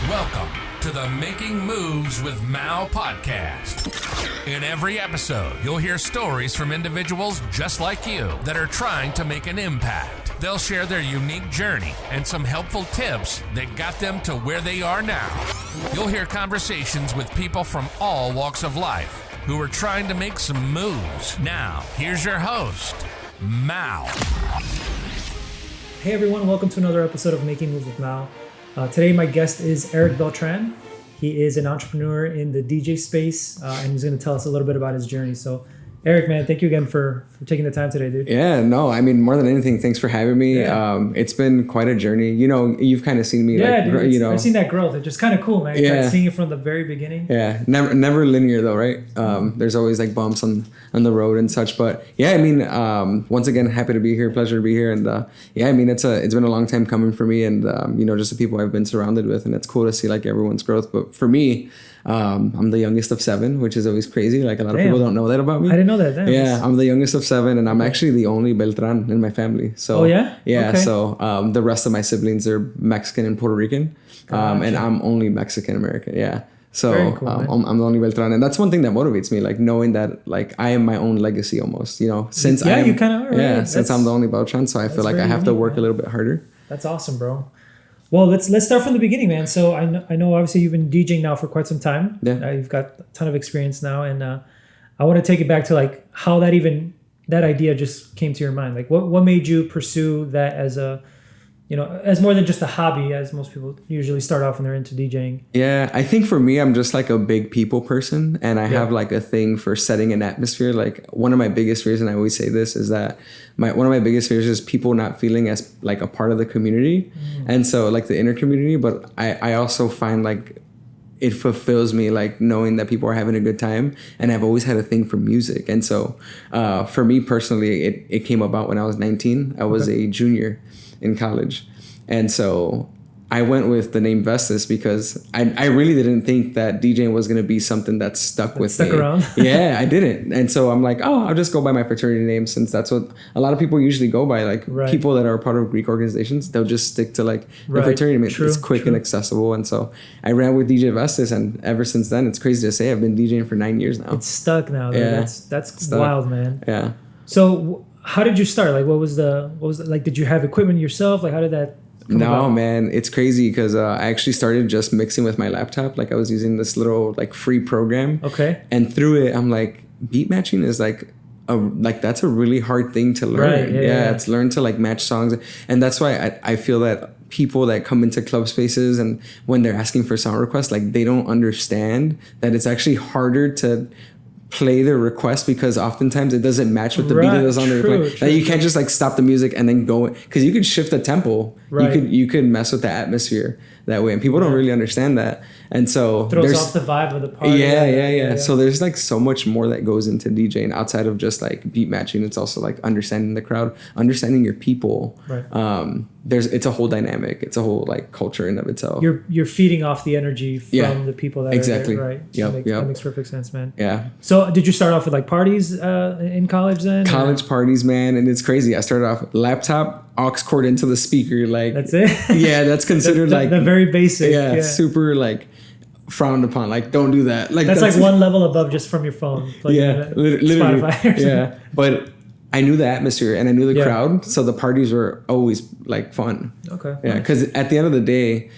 Welcome to the Making Moves with Mal podcast. In every episode, you'll hear stories from individuals just like you that are trying to make an impact. They'll share their unique journey and some helpful tips that got them to where they are now. You'll hear conversations with people from all walks of life who are trying to make some moves. Now, here's your host, Mal. Hey everyone, welcome to another episode of Making Moves with Mal. Today my guest is Erick Beltran. He is an entrepreneur in the DJ space, and he's going to tell us a little bit about his journey. So Erick, man, thank you again for taking the time today, dude. Yeah, no, I mean, more than anything, thanks for having me. Yeah. It's been quite a journey. You know, you've kind of seen me. Yeah, like, dude, I've seen that growth. It's just kind of cool, man. Yeah. Like seeing it from the very beginning. Yeah, never linear though, right? There's always like bumps on the road and such. But yeah, I mean, once again, happy to be here. Pleasure to be here. And yeah, I mean, it's been a long time coming for me, and you know, just the people I've been surrounded with, and it's cool to see like everyone's growth. But for me, I'm the youngest of 7, which is always crazy. Like a lot of people don't know that about me. I didn't know that. Damn. Yeah, I'm the youngest of 7, and I'm actually the only Beltran in my family. So oh yeah, yeah. Okay. So the rest of my siblings are Mexican and Puerto Rican, and I'm only Mexican American. Yeah. So Very cool, I'm the only Beltran, and that's one thing that motivates me, like knowing that like I am my own legacy almost. You know, since you kind of are. Right? Yeah, since I'm the only Beltran, so I feel like I have to work a little bit harder. That's awesome, bro. Well, let's start from the beginning, man. So I know obviously you've been DJing now for quite some time. Yeah. You've got a ton of experience now, and I want to take it back to like how that idea just came to your mind. Like what made you pursue that as as more than just a hobby, as most people usually start off when they're into DJing? Yeah, I think for me, I'm just like a big people person, and I have like a thing for setting an atmosphere. Like one of my biggest fears, and I always say this, is that one of my biggest fears is people not feeling as like a part of the community, and so like the inner community. But I also find like it fulfills me, like knowing that people are having a good time, and I've always had a thing for music. And so for me personally, it came about when I was 19. I was a junior in college, and so I went with the name Vestas because I really didn't think that DJing was going to be something that stuck me. Around. Yeah, I didn't. And so I'm like, I'll just go by my fraternity name, since that's what a lot of people usually go by. Like people that are part of Greek organizations, they'll just stick to like the fraternity name. It's quick and accessible. And so I ran with DJ Vestas, and ever since then, it's crazy to say I've been DJing for 9 years now. It's stuck now. Yeah, that's wild, man. Yeah. So how did you start? Like, what was the like? Did you have equipment yourself? Like, how did that come about? Man, it's crazy because I actually started just mixing with my laptop. Like I was using this little like free program. Okay. And through it, I'm like, beat matching is like that's a really hard thing to learn. Right, yeah. It's learn to like match songs, and that's why I feel that people that come into club spaces and when they're asking for song requests, like they don't understand that it's actually harder to play their request because oftentimes it doesn't match with the beat that is on the request. Like you can't just like stop the music and then go, because you could shift the tempo. You could mess with the atmosphere that way, and people don't really understand that. And so throws off the vibe of the party. Yeah. So there's like so much more that goes into DJing outside of just like beat matching. It's also like understanding the crowd, understanding your people. Right. It's a whole dynamic. It's a whole like culture in of itself. You're feeding off the energy from the people that are there, right? That makes perfect sense, man. Yeah. So did you start off with like parties in college then? College parties, man, and it's crazy. I started off laptop, aux cord into the speaker, like that's it. Yeah, that's considered like the very basic. Yeah, super like frowned upon. Like don't do that. Like that's like one level above just from your phone. Yeah, literally. Spotify. Yeah, but I knew the atmosphere and I knew the crowd, so the parties were always like fun. Okay. Yeah, because at the end of the day,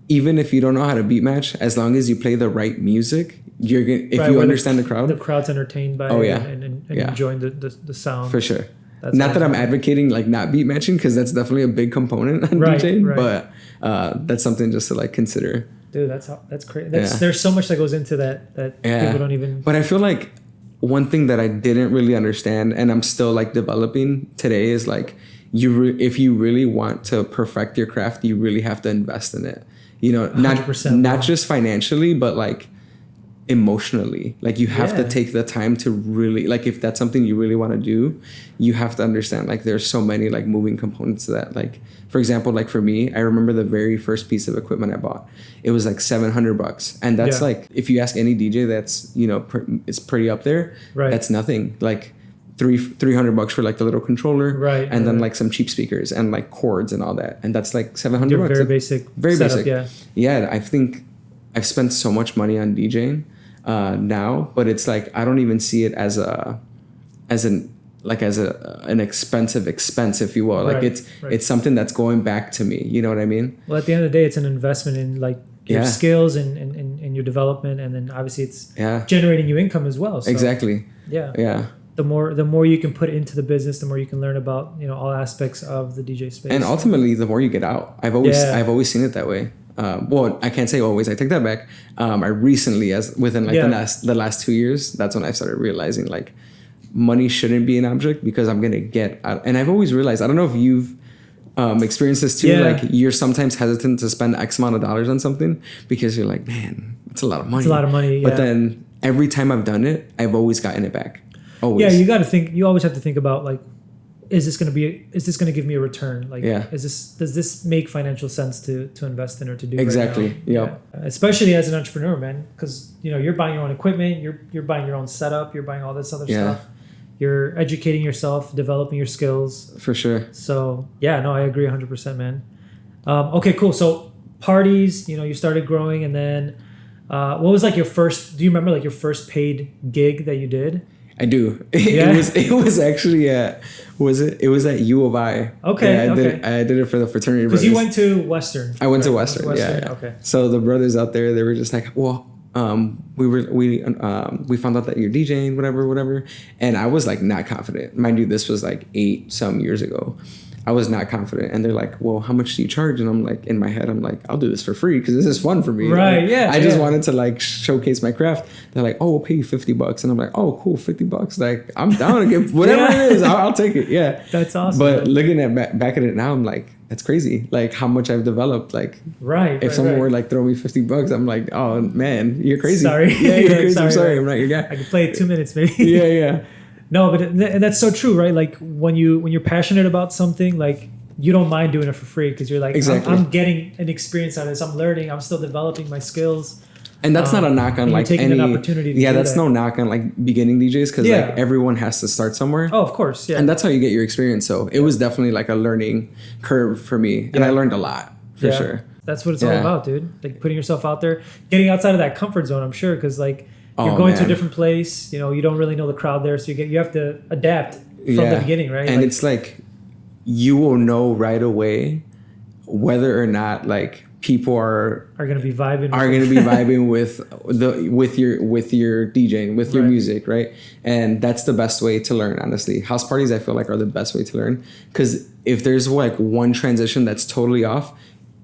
even if you don't know how to beat match, as long as you play the right music, you're gonna. If you understand the crowd's entertained by it and enjoying the sound. For sure. Not that I'm advocating like not beat matching, because that's definitely a big component on DJing, but that's something just to like consider. Dude, that's crazy. There's so much that goes into that people don't even. But I feel like one thing that I didn't really understand, and I'm still like developing today, is like if you really want to perfect your craft, you really have to invest in it. You know, not just financially, but like emotionally. Like you have to take the time to really, like if that's something you really want to do, you have to understand like there's so many like moving components to that. Like for example, like for me, I remember the very first piece of equipment I bought, it was like $700, and that's like, if you ask any DJ that's, you know, it's pretty up there, that's nothing. Like $300 for like the little controller, Right, and then right. like some cheap speakers and like cords and all that, and that's like $700. Very basic. Very setup, basic. Yeah. I think I've spent so much money on DJing now, but it's like I don't even see it as an expensive expense, if you will. Like Right, it's something that's going back to me. You know what I mean? Well, at the end of the day, it's an investment in like your skills and your development, and then obviously it's generating you income as well. So, Exactly. Yeah. Yeah. The more you can put into the business, the more you can learn about all aspects of the DJ space. And ultimately, the more you get out. I've always seen it that way. Well, I can't say always. I take that back. I recently, within the last 2 years, that's when I started realizing like money shouldn't be an object because I'm gonna get out. And I've always realized, I don't know if you've experienced this too. Yeah. Like you're sometimes hesitant to spend X amount of dollars on something because you're like, man, it's a lot of money. It's a lot of money. Yeah. But then every time I've done it, I've always gotten it back. Always. Yeah, you got to think. You always have to think about like, is this going to give me a return? Like, does this make financial sense to invest in or to do? Exactly. Right now? Yep. Yeah. Especially as an entrepreneur, man, because you're buying your own equipment, you're buying your own setup, you're buying all this other stuff. You're educating yourself, developing your skills. For sure. So yeah, no, I agree 100%, man. Okay, cool. So parties, you started growing, and then what was like your first? Do you remember like your first paid gig that you did? I do. Yeah. It was actually it was at U of I. Okay. I did it for the fraternity brothers. Because you went to Western. I went to Western. Yeah. Okay. So the brothers out there, they were just like, well, we found out that you're DJing, whatever, and I was like not confident. Mind you, this was like 8 some years ago. I was not confident, and they're like, well, how much do you charge? And I'm like, in my head, I'm like, I'll do this for free because this is fun for me. Right. Like, Yeah. I just wanted to like showcase my craft. They're like, oh, we'll pay you $50, and I'm like, oh, cool, $50. Like I'm down to get whatever it is. I'll take it. Yeah. That's awesome. But looking at back at it now, I'm like, that's crazy. Like how much I've developed. Like if someone were like throw me $50, I'm like, oh man, you're crazy. Sorry. Yeah, you're crazy. I'm sorry. Right. I'm not your guy. I could play it 2 minutes maybe. Yeah. No, and that's so true, right? Like when you're passionate about something, like you don't mind doing it for free because you're like, exactly. I'm getting an experience out of this. I'm learning. I'm still developing my skills. And that's not a knock on like taking an opportunity to do that's that. no knock on like beginning DJs because like everyone has to start somewhere. Oh, of course, yeah. And that's how you get your experience. So it was definitely like a learning curve for me, and I learned a lot for sure. That's what it's all about, dude. Like putting yourself out there, getting outside of that comfort zone. I'm sure because like you're going to a different place. You don't really know the crowd there, so you have to adapt from the beginning, right? And it's like you will know right away whether or not like people are going to be vibing with your DJing, with your music, right? And that's the best way to learn, honestly. House parties I feel like are the best way to learn because if there's like one transition that's totally off,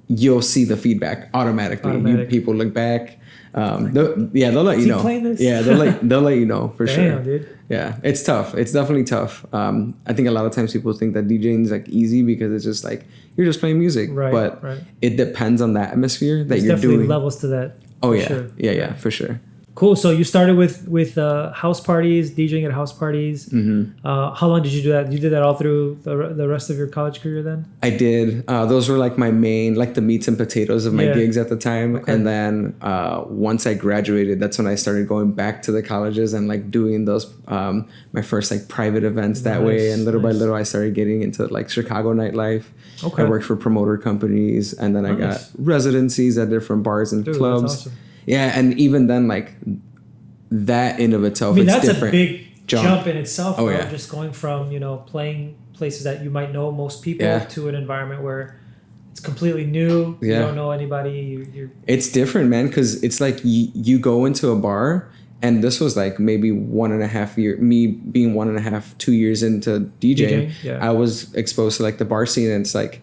you'll see the feedback automatically. People look back. They'll let you know. Yeah, they'll let you know for sure. Dude. Yeah, it's tough. It's definitely tough. I think a lot of times people think that DJing is like easy because it's just like you're just playing music, but it depends on the atmosphere that you're doing. Levels to that. Oh yeah, sure. Yeah, for sure. Cool. So you started with house parties, DJing at house parties. Mm-hmm. How long did you do that? You did that all through the rest of your college career then? I did. Those were like my main, like the meats and potatoes of my gigs at the time. Okay. And then once I graduated, that's when I started going back to the colleges and like doing those, my first like private events that way. And little by little, I started getting into like Chicago nightlife. Okay. I worked for promoter companies, and then I got residencies at different bars and clubs. That's awesome. Yeah, and even then, like that in of itself, that's different. A big jump in itself. Oh, yeah. Just going from playing places that you might know most people to an environment where it's completely new. Yeah. You don't know anybody. It's different, man, because it's like you go into a bar, and this was like maybe 1.5 years. Me being 1.5, 2 years into DJing, I was exposed to like the bar scene, and it's like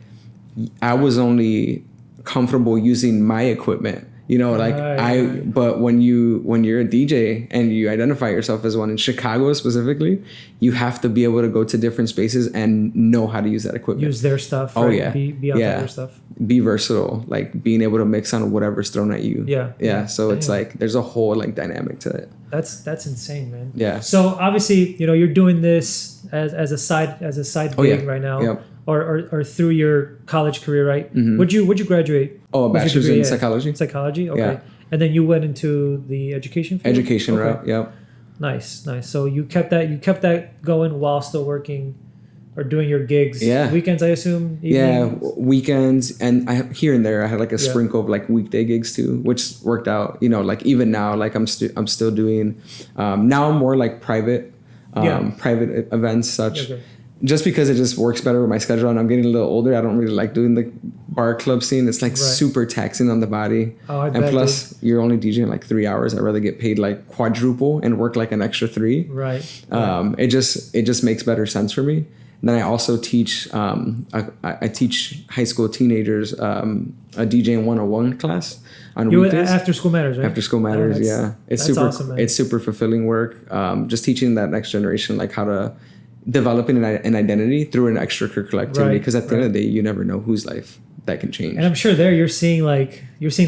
I was only comfortable using my equipment. But when you're a DJ and you identify yourself as one in Chicago specifically, you have to be able to go to different spaces and know how to use that equipment. Use their stuff. Oh, right? yeah. Be on their stuff. Be versatile, like being able to mix on whatever's thrown at you. Yeah. So it's like there's a whole like dynamic to it. That's insane, man. Yeah. So obviously, you're doing this as a side gig right now. Yep. Or through your college career, right? Mm-hmm. Would you graduate? Oh, a bachelor's in psychology. Psychology, okay. Yeah. And then you went into the education field? Education, right? Yep. Nice. So you kept that going while still working or doing your gigs. Yeah. Weekends, I assume. Evenings? Yeah, weekends, and here and there I had like a sprinkle of like weekday gigs too, which worked out. You know, like even now, like I'm still doing. Now I'm more like private events such. Okay. Just because it just works better with my schedule, and I'm getting a little older, I don't really like doing the bar club scene. It's like super taxing on the body. Oh, I and bet, plus, you're only DJing like 3 hours. I'd rather get paid like quadruple and work like an extra 3. Right. It just makes better sense for me. And then I also teach. I teach high school teenagers a DJing 101 class on weekdays. After School Matters, right? After School Matters, yeah. It's super awesome, man. It's super fulfilling work. Just teaching that next generation like how to developing an identity through an extracurricular activity, because at the end of the day, you never know whose life that can change. And I'm sure there you're seeing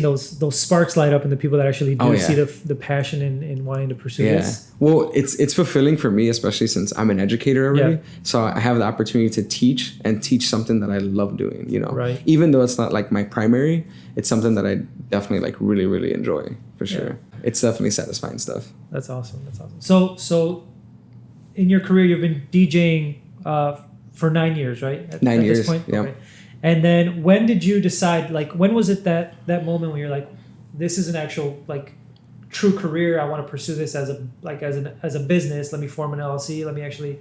those sparks light up in the people that actually do see the passion in wanting to pursue this. Well, it's fulfilling for me, especially since I'm an educator already. Yeah. So I have the opportunity to teach something that I love doing, you know. Right. Even though it's not like my primary, it's something that I definitely like really, really enjoy for sure. Yeah. It's definitely satisfying stuff. That's awesome. So in your career, you've been DJing for 9 years, right? At 9 years. This point? Yeah. Okay. And then when did you decide? Like, when was it that moment when you're like, this is an actual like true career. I want to pursue this as a business. Let me form an LLC. Let me actually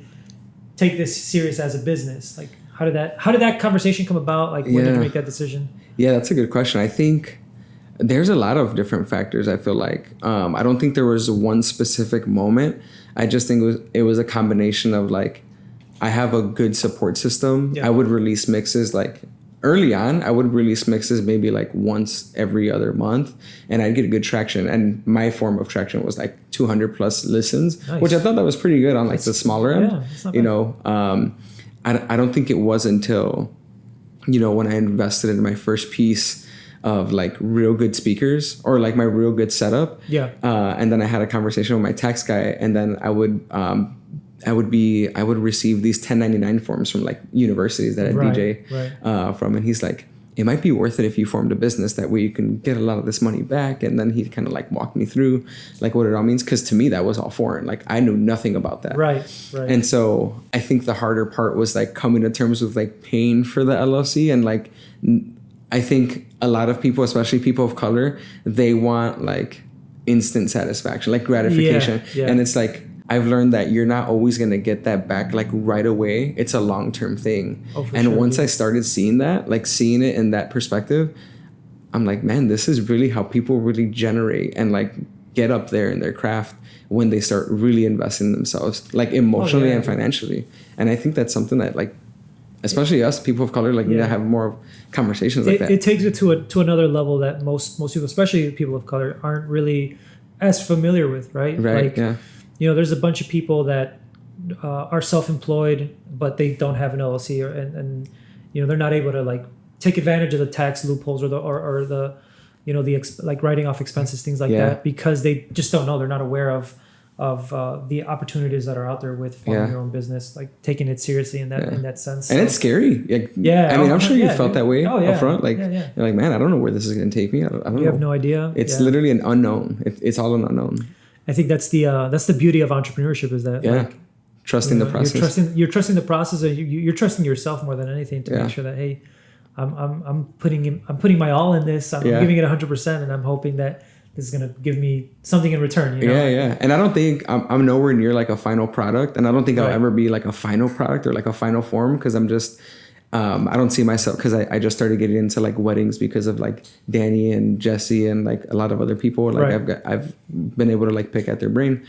take this serious as a business. Like, how did that conversation come about? Like, when did you make that decision? Yeah, that's a good question. I think there's a lot of different factors. I feel like I don't think there was one specific moment. I just think it was a combination of like, I have a good support system. Yeah. I would release mixes like early on. I would release mixes maybe like once every other month, and I'd get good traction. And my form of traction was like 200 plus listens, nice. Which I thought that was pretty good on like the smaller end. Yeah, it's not bad. You know, I don't think it was until, you know, when I invested in my first piece of like real good speakers or like my real good setup. Yeah. And then I had a conversation with my tax guy, and then I would receive these 1099 forms from like universities that I DJ from, and he's like, it might be worth it if you formed a business, that way you can get a lot of this money back. And then he kind of like walked me through like what it all means, because to me that was all foreign. Like I knew nothing about that. Right. And so I think the harder part was like coming to terms with like paying for the LLC, and like I think a lot of people, especially people of color, they want like instant satisfaction, like gratification. Yeah. And it's like, I've learned that you're not always going to get that back like right away. It's a long-term thing. And once I started seeing that, like seeing it in that perspective, I'm like, man, this is really how people really generate and like get up there in their craft when they start really investing in themselves, like emotionally and financially. And I think that's something that like, especially us people of color, like need to have more conversations like that. It takes it to another level that most people, especially people of color, aren't really as familiar with, right? Like, you know, there's a bunch of people that are self-employed, but they don't have an LLC, and you know, they're not able to like take advantage of the tax loopholes or the you know, like writing off expenses, things like that, because they just don't know. They're not aware of the opportunities that are out there with forming your own business, like taking it seriously in that sense. And it's scary. Like, I mean, I'm sure you felt that way up front. Like, you're like, man, I don't know where this is going to take me. I don't know. You have no idea. It's literally an unknown. It's all an unknown. I think that's the beauty of entrepreneurship, is that like, trusting the process. You're trusting the process. You're trusting yourself more than anything to make sure that, hey, I'm putting my all in this. I'm giving it 100%, and I'm hoping that this is gonna give me something in return. You know? Yeah. And I don't think I'm nowhere near like a final product, and I don't think I'll ever be like a final product or like a final form, because I'm just. I don't see myself, because I just started getting into like weddings because of like Danny and Jesse and like a lot of other people. Like I've been able to like pick at their brain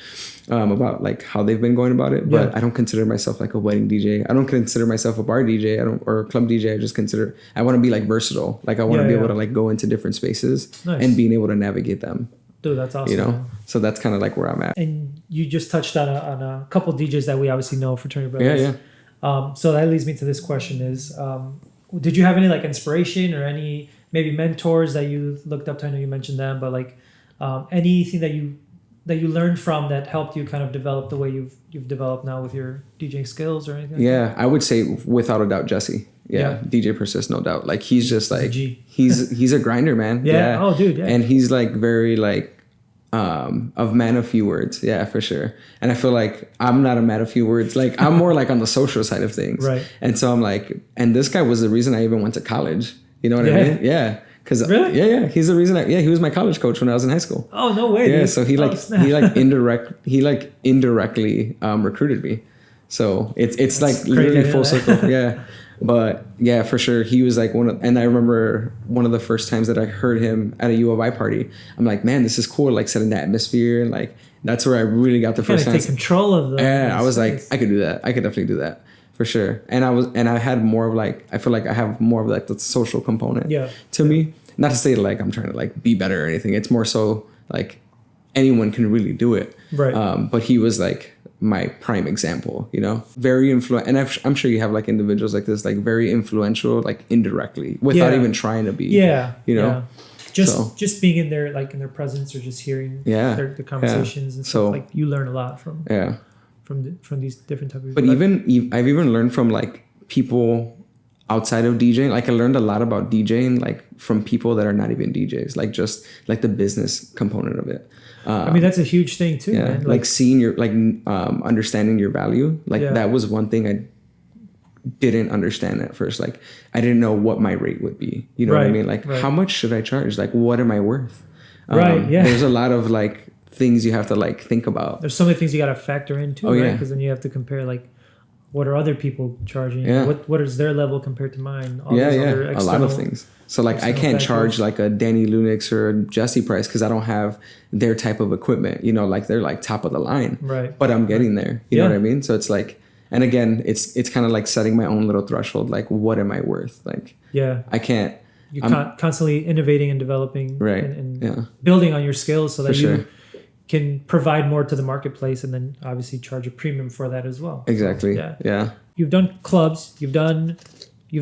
about like how they've been going about it. But I don't consider myself like a wedding DJ. I don't consider myself a bar DJ. or a club DJ. I just consider I want to be like versatile. Like I want to be able to like go into different spaces and being able to navigate them. Dude, that's awesome. You know, man. So that's kind of like where I'm at. And you just touched on a couple DJs that we obviously know, fraternity brothers. Yeah. So that leads me to this question is, did you have any like inspiration or any maybe mentors that you looked up to? I know you mentioned them, but like anything that you learned from that helped you kind of develop the way you've developed now with your DJing skills or anything? Yeah, I would say without a doubt, Jesse. Yeah. DJ Persist, no doubt. Like he's just like he's a grinder, man. Yeah. Oh, dude. Yeah. And he's like very like of man of few words. Yeah, for sure. And I feel like I'm not a man of few words. Like I'm more like on the social side of things. Right. And so I'm like, and this guy was the reason I even went to college. You know what I mean? Yeah. Cause really? Yeah. He's the reason he was my college coach when I was in high school. Oh, no way. Yeah. Dude. So he indirectly recruited me. So it's That's like literally full circle. Yeah. But yeah, for sure. He was like and I remember one of the first times that I heard him at a U of I party, I'm like, man, this is cool. Like setting the atmosphere. And like, that's where I really got the first time. Take control of the. Yeah. I was like, I could do that. I could definitely do that for sure. And I had more of like, I feel like I have more of like the social component to me. Not to say like I'm trying to like be better or anything. It's more so like anyone can really do it. Right. But he was like my prime example, you know, very influential. And I'm sure you have like individuals like this, like very influential, like indirectly without even trying to be. Yeah. You know, just being in their like in their presence or just hearing their conversations and stuff. Like you learn a lot from these different types of. But I've even learned from like people outside of DJing. Like I learned a lot about DJing like from people that are not even DJs, like just like the business component of it. I mean, that's a huge thing too, man. Like seeing your, like understanding your value. Like that was one thing I didn't understand at first. Like I didn't know what my rate would be. You know what I mean? Like how much should I charge? Like what am I worth? There's a lot of like things you have to like think about. There's so many things you got to factor into, right? Because then you have to compare like, what are other people charging? What is their level compared to mine? A lot of things. So like I can't charge like a Danny Lunix or a Jesse price because I don't have their type of equipment. You know, like they're like top of the line. Right. But I'm getting there. You know what I mean? So it's like, and again, it's kind of like setting my own little threshold. Like, what am I worth? Like, I can't. You're constantly innovating and developing, and building on your skills so that you can provide more to the marketplace, and then obviously charge a premium for that as well. Exactly. So, you've done clubs, you've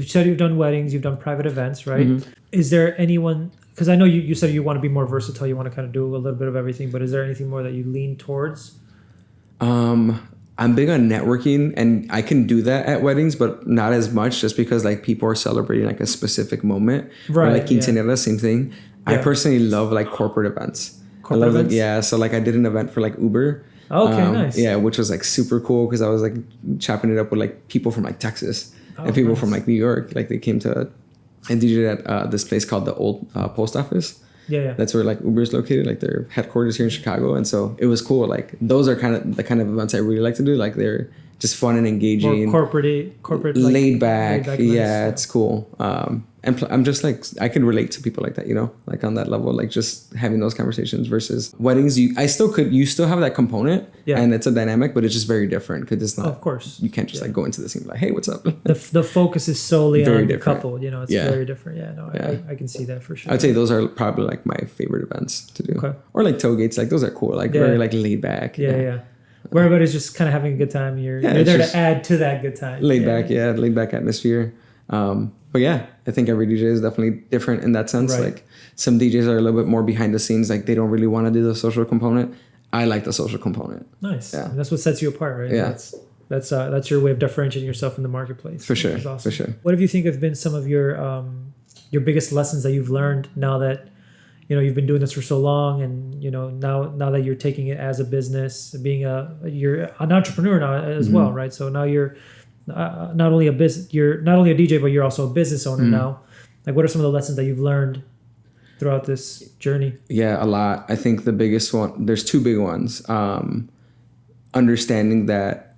said you've done weddings, you've done private events, right? Mm-hmm. Is there anyone, because I know you said you want to be more versatile, you want to kind of do a little bit of everything, but is there anything more that you lean towards? I'm big on networking, and I can do that at weddings, but not as much, just because like people are celebrating like a specific moment. Right. Or like quinceañera, same thing. I personally love like corporate events. So like I did an event for like Uber. Okay, nice. Yeah, which was like super cool because I was like chopping it up with like people from like Texas and people from like New York. Like they came to and DJed at this place called the Old Post Office. Yeah. That's where like Uber is located, like their headquarters here in Chicago. And so it was cool. Like those are kind of the kind of events I really like to do. Like they're just fun and engaging. More corporate, laid back. Yeah, it's cool. And I'm just like, I can relate to people like that, you know, like on that level, like just having those conversations versus weddings. You still have that component, and it's a dynamic, but it's just very different because it's not, of course, you can't just like go into this and be like, hey, what's up? The focus is solely very on different. the couple, you know, it's very different. I can see that for sure. I'd say those are probably like my favorite events to do. Okay. Or like tailgates, like those are cool, like very like laid back. Yeah. Where everybody's just kind of having a good time. You're there to add to that good time. Laid back atmosphere. But yeah, I think every DJ is definitely different in that sense. Right. Like some DJs are a little bit more behind the scenes. Like they don't really want to do the social component. I like the social component. Nice. Yeah. And that's what sets you apart, right? Yeah. That's your way of differentiating yourself in the marketplace. For sure. Awesome. For sure. What have you think have been some of your biggest lessons that you've learned now that, you know, you've been doing this for so long, and you know now that you're taking it as a business, you're an entrepreneur now as well, right? So now you're not only a DJ, but you're also a business owner now. Like, what are some of the lessons that you've learned throughout this journey? Yeah, a lot. I think the biggest one, there's two big ones. Understanding that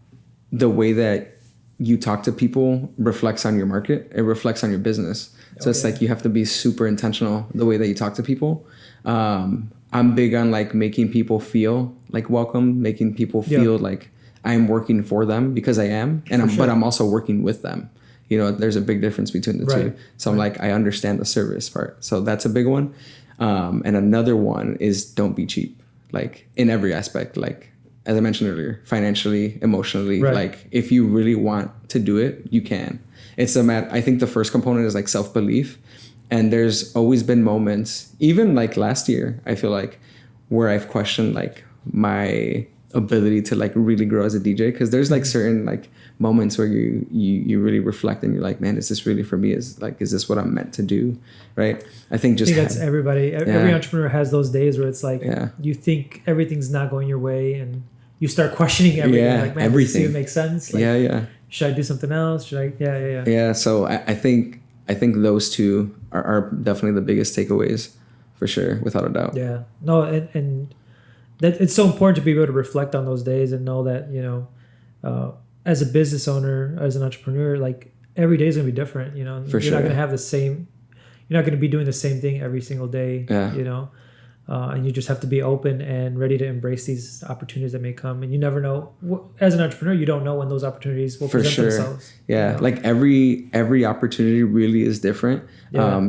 the way that you talk to people reflects on your market. It reflects on your business. So it's like you have to be super intentional the way that you talk to people. I'm big on like making people feel like welcome, making people feel like I'm working for them, because I am, but I'm also working with them. You know, there's a big difference between the two. So I'm like, I understand the service part. So that's a big one. And another one is don't be cheap, like in every aspect. Like, as I mentioned earlier, financially, emotionally, like if you really want to do it, you can. It's I think the first component is like self-belief. And there's always been moments, even like last year, I feel like, where I've questioned like my ability to like really grow as a DJ, because there's like certain like moments where you really reflect and you're like, man, is this really for me? Is this what I'm meant to do? Right. I think that's everybody. Every entrepreneur has those days where it's like you think everything's not going your way and you start questioning everything. Yeah, like, man, everything. Does it make sense? Like, should I do something else? Should I? Yeah. So I think those two are definitely the biggest takeaways for sure, without a doubt. Yeah. No, and that it's so important to be able to reflect on those days and know that, you know, as a business owner, as an entrepreneur, like every day is going to be different, you know. You're not going to have you're not going to be doing the same thing every single day, you know. And you just have to be open and ready to embrace these opportunities that may come. And you never know, as an entrepreneur, you don't know when those opportunities will present themselves. Yeah, you know? Like every opportunity really is different.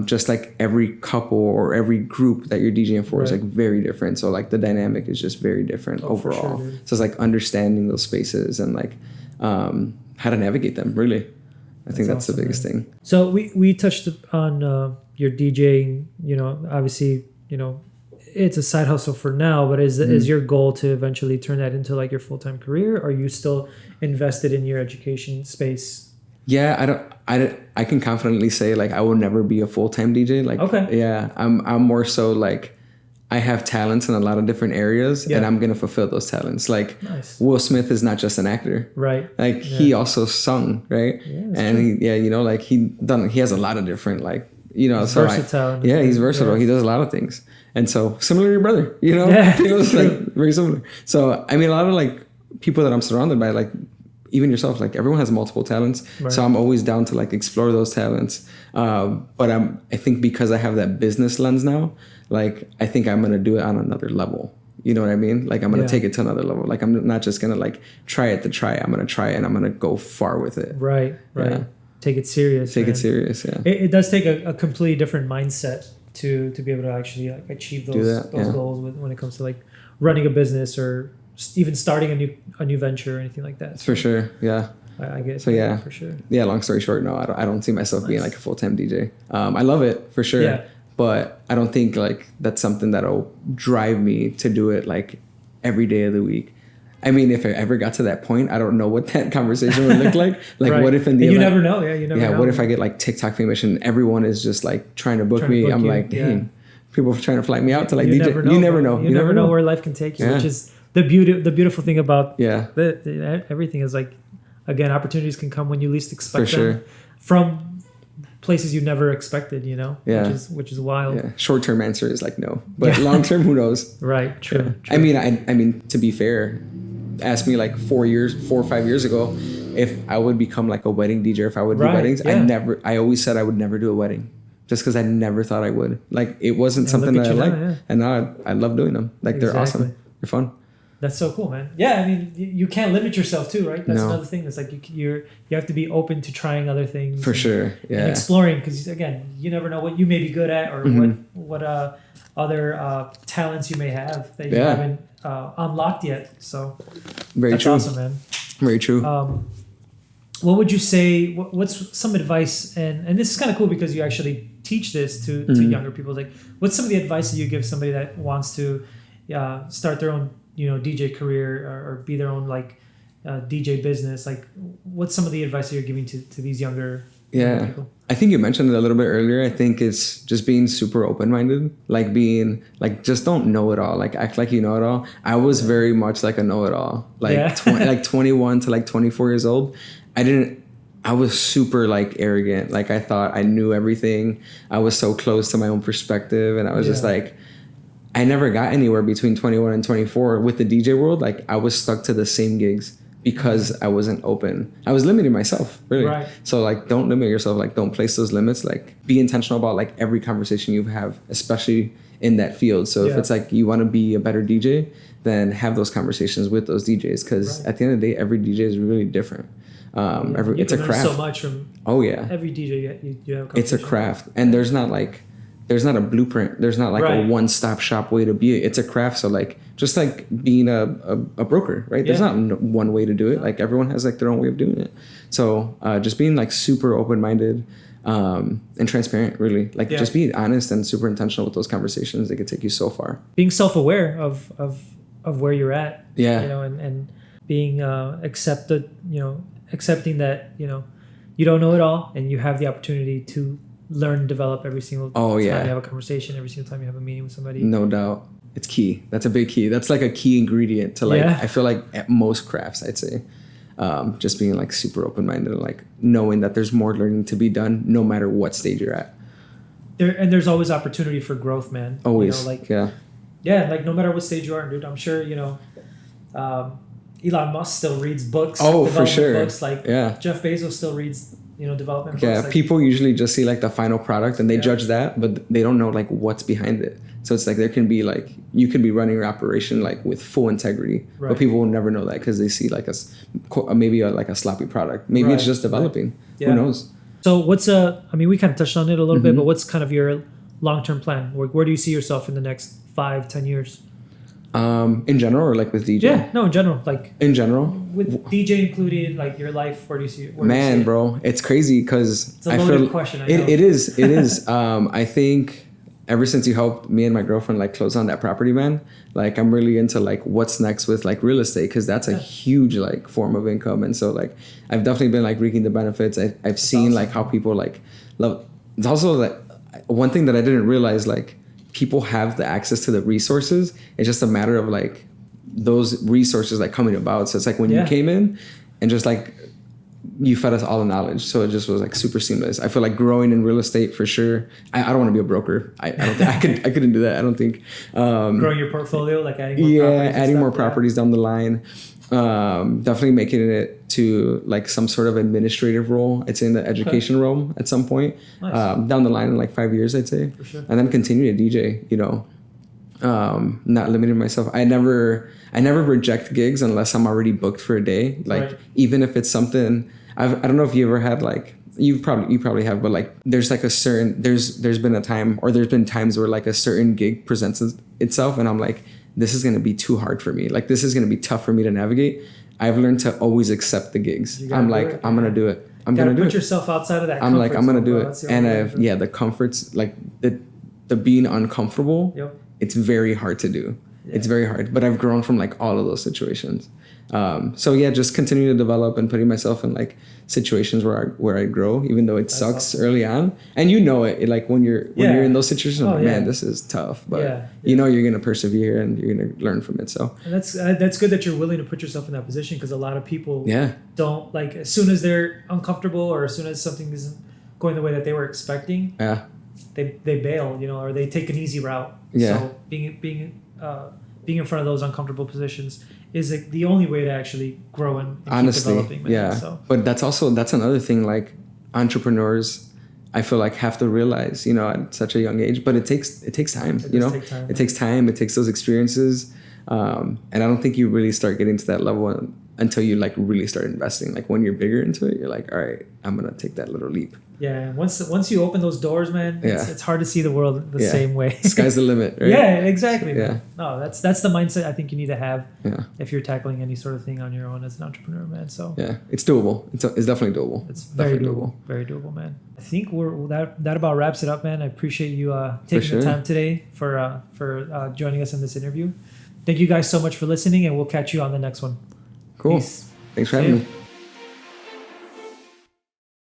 Just like every couple or every group that you're DJing for is like very different. So like the dynamic is just very different overall. Sure, so it's like understanding those spaces and like how to navigate them, really. I think that's awesome, the biggest thing. So we touched on your DJing, you know, obviously, you know, it's a side hustle for now, but is your goal to eventually turn that into like your full-time career? Or are you still invested in your education space? Yeah, I can confidently say like I will never be a full-time DJ. Like, I'm more so like I have talents in a lot of different areas and I'm going to fulfill those talents. Like Will Smith is not just an actor, right? Like he also sung, right? Yeah, and you know, like he has a lot of different like, you know, he's versatile. He's versatile. He does a lot of things. And so similar to your brother, you know, it's like very similar. So, I mean, a lot of like people that I'm surrounded by, like even yourself, like everyone has multiple talents. Right. So I'm always down to like explore those talents. But I think because I have that business lens now, like I think I'm going to do it on another level. You know what I mean? Like I'm going to take it to another level. Like I'm not just going to like try it to try it. I'm going to try it and I'm going to go far with it. Right. Yeah. Take it serious. It serious. Yeah. It does take a completely different mindset to be able to actually like achieve those goals when it comes to like running a business or even starting a new venture or anything like that. So for sure. Yeah. I get it. So for sure. Yeah. Long story short, no, I don't see myself being like a full-time DJ. I love it for sure. Yeah. But I don't think like that's something that'll drive me to do it like every day of the week. I mean, if I ever got to that point, I don't know what that conversation would look like. Like, what if in the you never know? Yeah, you never know. What if I get like TikTok famous and everyone is just like trying to book me? I'm like, dang, people are trying to fly me out to like DJ. You never know. You never know where life can take you, which is the beautiful thing about everything is like, again, opportunities can come when you least expect them from places you never expected, you know, which is wild. Yeah. Short-term answer is like no, but long-term, who knows? Right. True. I mean, to be fair, ask me like 4 or 5 years ago if I would become like a wedding DJ, if I would do weddings. I always said I would never do a wedding just because I never thought I would. Like it wasn't something that I liked, and now I love doing them. Like they're awesome, they're fun. That's so cool, man. Yeah, I mean, you can't limit yourself too, right? That's another thing. It's like you have to be open to trying other things. For sure, yeah. And exploring, because again, you never know what you may be good at or what other talents you may have that you haven't unlocked yet. So that's awesome, man. Very true. What would you say? What's some advice? And this is kind of cool because you actually teach this to younger people. Like, what's some of the advice that you give somebody that wants to start their own, you know, DJ career or be their own like DJ business? Like, what's some of the advice that you're giving to these younger people? I think you mentioned it a little bit earlier. I think it's just being super open-minded, like being like, just don't know it all, like act like you know it all. I was very much like a know-it-all, like like 21 to like 24 years old. I was super like arrogant. Like I thought I knew everything. I was so close to my own perspective, and I was just like, I never got anywhere between 21 and 24 with the DJ world. Like I was stuck to the same gigs because I wasn't open. I was limiting myself, really. Right. So like, don't limit yourself. Like don't place those limits. Like be intentional about like every conversation you have, especially in that field. So if it's like you want to be a better DJ, then have those conversations with those DJs. Because at the end of the day, every DJ is really different. It's a craft. So much from every DJ you have. It's a craft, and there's not a blueprint. There's not like a one-stop shop way to be it. It's a craft. So like, just like being a broker, right? There's not one way to do it. Like everyone has like their own way of doing it. So just being like super open-minded and transparent, really. Like just being honest and super intentional with those conversations. They can take you so far. Being self-aware of where you're at. Yeah. You know, and being accepted, you know, accepting that, you know, you don't know it all and you have the opportunity to learn and develop every single time you have a conversation, every single time you have a meeting with somebody. No doubt. It's key. That's a big key. That's like a key ingredient to like, I feel like at most crafts, I'd say, just being like super open-minded and like knowing that there's more learning to be done no matter what stage you're at. There's always opportunity for growth, man. Always. You know, like, like no matter what stage you are, dude, I'm sure, you know, Elon Musk still reads books. Oh, for sure. Books. Like Jeff Bezos still reads, you know, development books. Yeah, like, people usually just see like the final product and they judge that, but they don't know like what's behind it. So it's like there can be like, you could be running your operation like with full integrity, but people will never know that because they see like maybe like a sloppy product. Maybe it's just developing. Yeah. Who knows? So what's I mean, we kind of touched on it a little bit, but what's kind of your long-term plan? Where do you see yourself in the next 5-10 years? In general or like with DJ? Yeah, no, in general. Like in general? With DJ included, like your life, where do you see it? Man, bro, it's crazy because it's a loaded question. I know. It is. I think ever since you helped me and my girlfriend like close on that property, man, like I'm really into like what's next with like real estate because that's a huge like form of income. And so like I've definitely been like reaping the benefits. I've seen awesome. Like how people like love. It's also like one thing that I didn't realize, like people have the access to the resources. It's just a matter of like those resources like coming about. So it's like when you came in and just like you fed us all the knowledge, so it just was like super seamless. I feel like growing in real estate for sure. I don't want to be a broker. I don't think I couldn't do that. I don't think growing your portfolio, like adding more properties down the line. Definitely making it to like some sort of administrative role. I'd say in the education realm at some point. Nice. Down the line in like 5 years, I'd say. For sure. And then continue to DJ. You know, not limiting myself. I never reject gigs unless I'm already booked for a day. Like even if it's something I don't know if you ever had like you probably have, but like there's like a certain there's been a time or there's been times where like a certain gig presents itself and I'm like, this is going to be too hard for me. Like this is going to be tough for me to navigate. I've learned to always accept the gigs. I'm like, I'm going to do it. I'm going to do it. Put yourself outside of that. I'm like, I'm going to do it. And the comforts, like the being uncomfortable, it's very hard to do. Yeah. It's very hard, but I've grown from like all of those situations. So yeah, just continuing to develop and putting myself in like situations where I grow, even though it sucks early on. And you know it like when you're in those situations, like, man, this is tough, but you know you're gonna persevere and you're gonna learn from it. So and that's good that you're willing to put yourself in that position because a lot of people don't like as soon as they're uncomfortable or as soon as something isn't going the way that they were expecting, they bail, you know, or they take an easy route. Yeah. So being in front of those uncomfortable positions is the only way to actually grow and honestly, keep developing. Man. Yeah. So. But that's another thing. Like entrepreneurs, I feel like have to realize, you know, at such a young age. But it takes time. It takes time. It takes those experiences, and I don't think you really start getting to that level until you like really start investing. Like when you're bigger into it, you're like, all right, I'm gonna take that little leap. Yeah, once you open those doors, man, it's hard to see the world the same way. Sky's the limit, right? Yeah, exactly. Yeah. No, that's the mindset I think you need to have if you're tackling any sort of thing on your own as an entrepreneur, man. So yeah, it's doable. It's definitely doable. It's very doable. Very doable, man. I think that about wraps it up, man. I appreciate you taking the time today for joining us in this interview. Thank you guys so much for listening, and we'll catch you on the next one. Cool. Peace. Thanks for having me.